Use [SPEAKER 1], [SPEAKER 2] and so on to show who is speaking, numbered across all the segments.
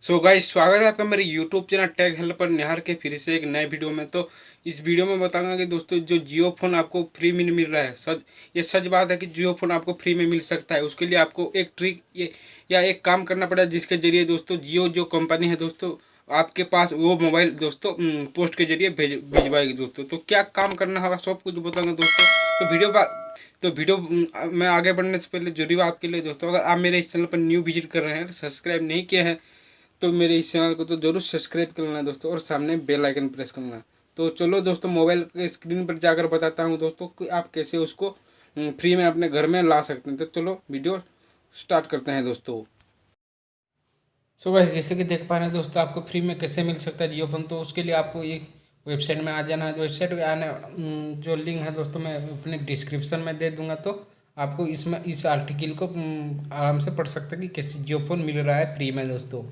[SPEAKER 1] So guys, स्वागत है आपका मेरे यूट्यूब चैनल टेक हेल्पर निहार के फिर से एक नए वीडियो में। तो इस वीडियो में बताऊंगा कि दोस्तों जो जियो फ़ोन आपको फ्री में मिल रहा है, ये सच बात है कि जियो फ़ोन आपको फ्री में मिल सकता है। उसके लिए आपको एक ट्रिक ये या एक काम करना पड़ेगा, जिसके जरिए दोस्तों जियो जो कंपनी है दोस्तों आपके पास वो मोबाइल दोस्तों पोस्ट के जरिए भिजवाएगी दोस्तों। तो क्या काम करना होगा सब कुछ बताऊँगा दोस्तों। तो वीडियो मैं आगे बढ़ने से पहले जरूर आपके लिए दोस्तों, अगर आप मेरे इस चैनल पर न्यू विजिट कर रहे हैं, सब्सक्राइब नहीं किए हैं, तो मेरे इस चैनल को तो जरूर सब्सक्राइब कर लेना दोस्तों, और सामने बेल आइकन प्रेस करना। तो चलो दोस्तों, मोबाइल के स्क्रीन पर जाकर बताता हूँ दोस्तों कि आप कैसे उसको फ्री में अपने घर में ला सकते हैं। तो चलो वीडियो स्टार्ट करते हैं दोस्तों। सो गाइस, जैसे कि देख पा रहे हैं दोस्तों, आपको फ्री में कैसे मिल सकता है जियो फोन। तो उसके लिए आपको एक वेबसाइट में आ जाना है। वेबसाइट में आने जो लिंक है दोस्तों मैं अपने डिस्क्रिप्शन में दे दूंगा। तो आपको इसमें इस आर्टिकल को आराम से पढ़ सकते हैं कि कैसे जियो फोन मिल रहा है फ्री में दोस्तों।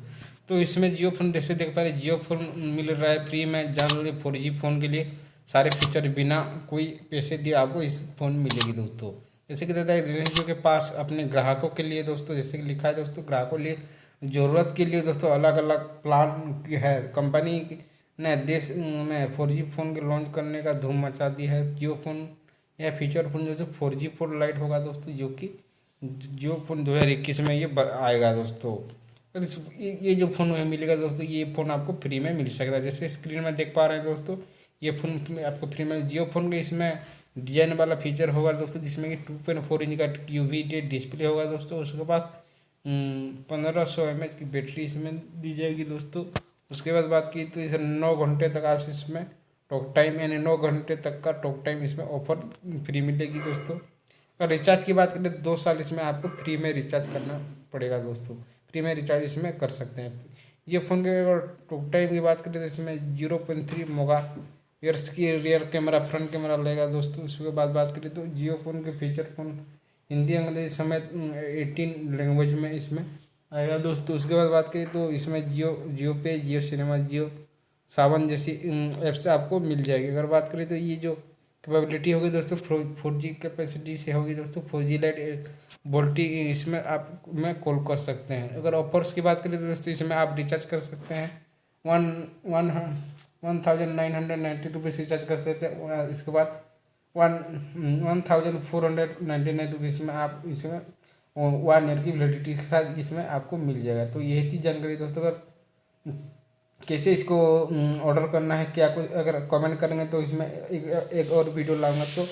[SPEAKER 1] तो इसमें जियो फोन जैसे देख पा रहे हैं, जियो फोन मिल रहा है फ्री में। जान लीजिए 4G फ़ोन के लिए सारे फीचर बिना कोई पैसे दिए आपको इस फ़ोन मिलेगी दोस्तों। जैसे कि देता है रिलायंस जियो के पास अपने ग्राहकों के लिए दोस्तों, जैसे कि लिखा है दोस्तों, ग्राहकों के लिए ज़रूरत के लिए दोस्तों अलग अलग प्लान की है। कंपनी ने देश में 4G फ़ोन के लॉन्च करने का धूम मचा दी है। जियो फोन यह फीचर फोन जो 4G फोन लाइट होगा दोस्तों, जो कि जियो फोन 2021 में ये आएगा दोस्तों। तो ये जो फ़ोन हमें मिलेगा दोस्तों, ये फ़ोन आपको फ्री में मिल सकता है। जैसे स्क्रीन में देख पा रहे हैं दोस्तों, ये फ़ोन आपको फ्री में जियो फोन के इसमें डिजाइन वाला फीचर होगा दोस्तों, जिसमें कि 2.4 इंच का QVD डिस्प्ले होगा दोस्तों। उसके पास 1500 mAh की बैटरी इसमें दी जाएगी दोस्तों। उसके बाद बात की तो इसे 9 घंटे तक आप इसमें टॉक टाइम, यानी 9 घंटे तक का टॉक टाइम इसमें ऑफर फ्री मिलेगी दोस्तों। अगर रिचार्ज की बात करें तो 2 साल इसमें आपको फ्री में रिचार्ज करना पड़ेगा दोस्तों। फ्री में रिचार्ज इसमें कर सकते हैं। ये फ़ोन के अगर टॉक टाइम की बात करें तो इसमें 0.3 मेगा पिक्स की रियर कैमरा, फ्रंट कैमरा लेगा दोस्तों। उसके बाद बात करें तो जियो फोन के फीचर फोन हिंदी अंग्रेजी समेत 18 लैंग्वेज में इसमें आएगा दोस्तों। उसके बाद बात करें तो इसमें जियो पे, जियो सिनेमा, जियो सावन जैसी ऐप से आपको मिल जाएगी। अगर बात करें तो ये जो कैपेबिलिटी होगी दोस्तों, 4G कैपेसिटी से होगी दोस्तों। 4G लाइट वोल्टी इसमें आप में कॉल कर सकते हैं। अगर ऑफर्स की बात करें तो दोस्तों, इसमें आप रिचार्ज कर सकते हैं वन वन 1990 रुपीज़ रिचार्ज कर सकते हैं। इसके बाद 1499 रुपीज़ में आप इसमें 1 ईयर की वैलिडिटी के साथ इसमें आपको मिल जाएगा। तो यही थी जानकारी दोस्तों। अगर कैसे इसको ऑर्डर करना है, क्या कुछ अगर कमेंट करेंगे तो इसमें एक और वीडियो लाऊंगा। तो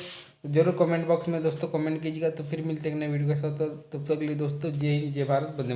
[SPEAKER 1] जरूर कमेंट बॉक्स में दोस्तों कमेंट कीजिएगा। तो फिर मिलते हैं नए वीडियो के साथ। तब तक के लिए दोस्तों, जय हिंद, जय भारत, वंदे